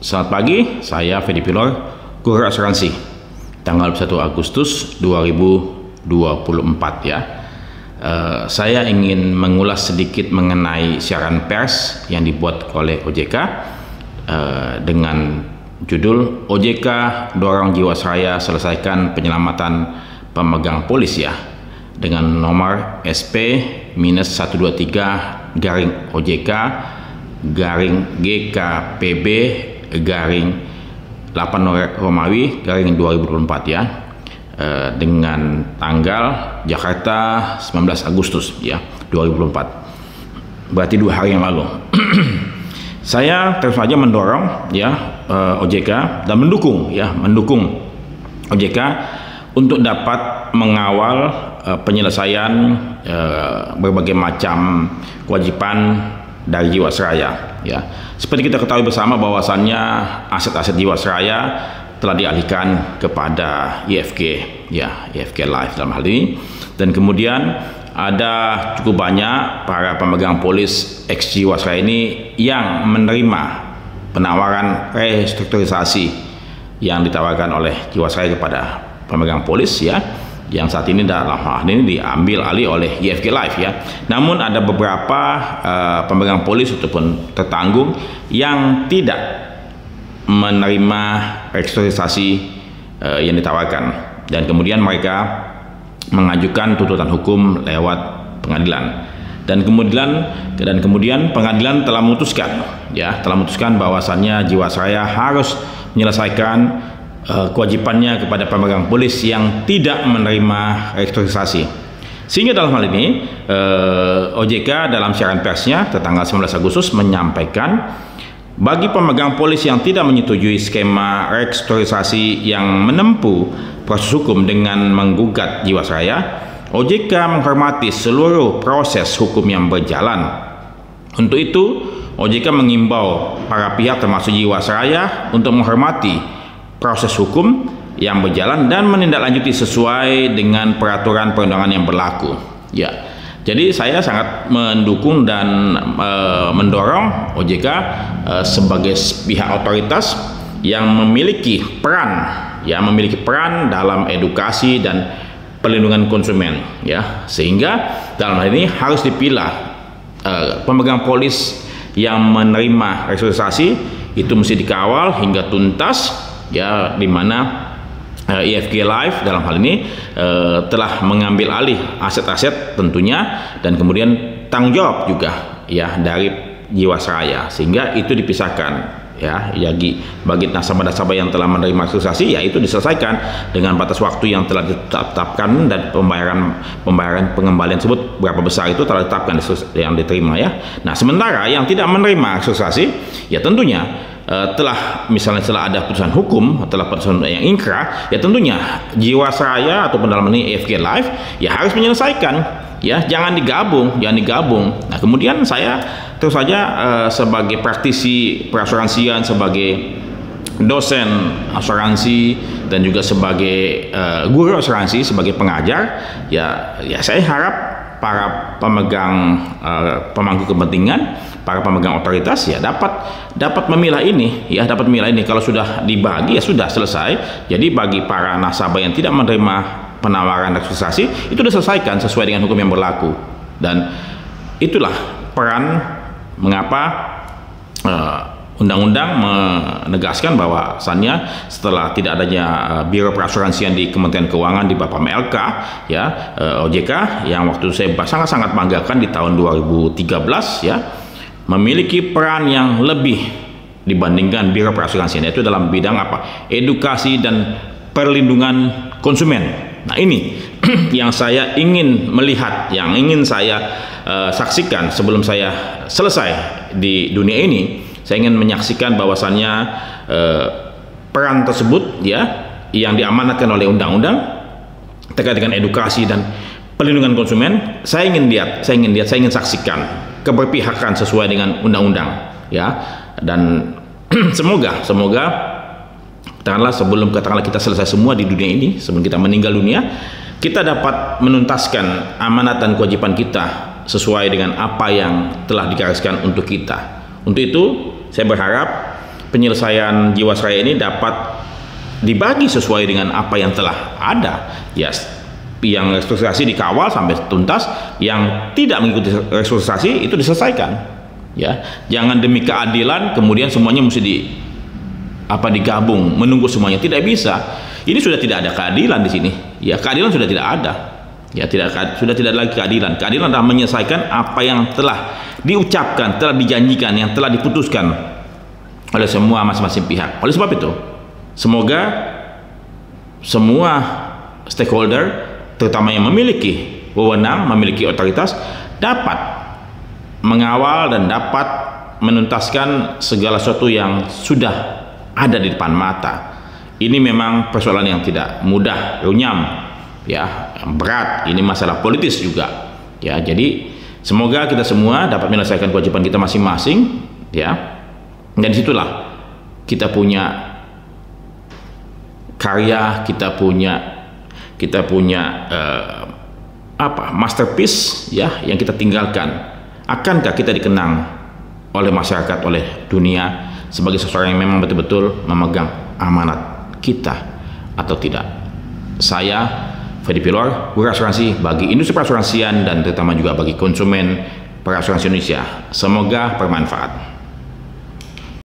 Selamat pagi, saya Fedi Pilor, Guru Asuransi, tanggal 1 Agustus 2024 ya. Saya ingin mengulas sedikit mengenai siaran pers yang dibuat oleh OJK dengan judul OJK dorong Jiwasraya selesaikan penyelamatan pemegang polis ya, dengan nomor SP-123 garing OJK garing GKPB garing 8 Romawi garing 2024 ya, dengan tanggal Jakarta 19 Agustus ya 2024, berarti 2 hari yang lalu. Saya terus saja mendorong ya OJK dan mendukung OJK untuk dapat mengawal penyelesaian berbagai macam kewajiban dari Jiwasraya ya. Seperti kita ketahui bersama bahwasannya aset-aset Jiwasraya telah dialihkan kepada IFG ya, IFG Life dalam hal ini, dan kemudian ada cukup banyak para pemegang polis ex Jiwasraya ini yang menerima penawaran restrukturisasi yang ditawarkan oleh Jiwasraya kepada pemegang polis ya, yang saat ini dalam hal ini diambil alih oleh IFG Life ya. Namun ada beberapa pemegang polis ataupun tertanggung yang tidak menerima restrukturisasi yang ditawarkan, dan kemudian mereka mengajukan tuntutan hukum lewat pengadilan, dan kemudian pengadilan telah memutuskan bahwasannya Jiwasraya harus menyelesaikan kewajibannya kepada pemegang polis yang tidak menerima restrukturisasi. Sehingga dalam hal ini OJK dalam siaran persnya tertanggal 19 Agustus menyampaikan, bagi pemegang polis yang tidak menyetujui skema restrukturisasi yang menempuh proses hukum dengan menggugat Jiwasraya, OJK menghormati seluruh proses hukum yang berjalan. Untuk itu, OJK mengimbau para pihak termasuk Jiwasraya untuk menghormati proses hukum yang berjalan dan menindaklanjuti sesuai dengan peraturan perundangan yang berlaku ya. Jadi saya sangat mendukung dan mendorong OJK sebagai pihak otoritas yang memiliki peran dalam edukasi dan perlindungan konsumen ya, sehingga dalam hal ini harus dipilah pemegang polis yang menerima restrukturisasi itu mesti dikawal hingga tuntas ya, di mana IFG Life dalam hal ini telah mengambil alih aset-aset tentunya, dan kemudian tanggung jawab juga ya dari Jiwasraya, sehingga itu dipisahkan ya, bagi nasabah-nasabah yang telah menerima restrukturisasi ya itu diselesaikan dengan batas waktu yang telah ditetapkan, dan pembayaran pengembalian tersebut berapa besar itu telah ditetapkan yang diterima ya. Nah, sementara yang tidak menerima restrukturisasi ya tentunya telah ada putusan hukum, telah putusan yang ingkrah ya, tentunya Jiwasraya ataupun dalam ini IFG Life ya harus menyelesaikan ya, jangan digabung. Nah, kemudian saya terus saja sebagai praktisi perasuransian, sebagai dosen asuransi, dan juga sebagai guru asuransi, sebagai pengajar ya saya harap para pemangku kepentingan, para pemegang otoritas ya dapat memilah ini. Kalau sudah dibagi ya sudah selesai. Jadi bagi para nasabah yang tidak menerima penawaran restrukturisasi itu diselesaikan sesuai dengan hukum yang berlaku, dan itulah peran mengapa undang-undang menegaskan bahwasannya setelah tidak adanya Biro Perasuransian di Kementerian Keuangan di bawah MLK ya, OJK yang waktu saya sangat-sangat banggakan di tahun 2013 ya, memiliki peran yang lebih dibandingkan Biro Perasuransian, yaitu dalam bidang edukasi dan perlindungan konsumen. Nah, ini yang saya ingin melihat, yang ingin saya saksikan sebelum saya selesai di dunia ini. Saya ingin menyaksikan bahwasannya peran tersebut ya, yang diamanatkan oleh undang-undang terkait dengan edukasi dan perlindungan konsumen, saya ingin saksikan keberpihakan sesuai dengan undang-undang ya. Dan semoga sebelum kita selesai semua di dunia ini, sebelum kita meninggal dunia, kita dapat menuntaskan amanat dan kewajiban kita sesuai dengan apa yang telah digariskan untuk kita. Untuk itu saya berharap penyelesaian Jiwasraya ini dapat dibagi sesuai dengan apa yang telah ada. Yes, yang restrukturisasi dikawal sampai tuntas, yang tidak mengikuti restrukturisasi itu diselesaikan. Ya, jangan demi keadilan kemudian semuanya mesti digabung, menunggu semuanya. Tidak bisa. Ini sudah tidak ada keadilan di sini. Ya, keadilan sudah tidak ada. Ya, sudah tidak lagi keadilan. Keadilan adalah menyelesaikan apa yang telah diucapkan, telah dijanjikan, yang telah diputuskan oleh semua masing-masing pihak. Oleh sebab itu, semoga semua stakeholder, terutama yang memiliki wewenang, memiliki otoritas, dapat mengawal dan dapat menuntaskan segala sesuatu yang sudah ada di depan mata. Ini memang persoalan yang tidak mudah, runyam, ya, berat. Ini masalah politis juga. Ya, jadi semoga kita semua dapat menyelesaikan kewajiban kita masing-masing, ya. Dan disitulah kita punya karya, kita punya masterpiece, ya, yang kita tinggalkan. Akankah kita dikenang oleh masyarakat, oleh dunia sebagai seseorang yang memang betul-betul memegang amanat kita atau tidak? Saya Fedi Pilor, berasuransi bagi industri perasuransian dan terutama juga bagi konsumen perasuransi Indonesia. Semoga bermanfaat.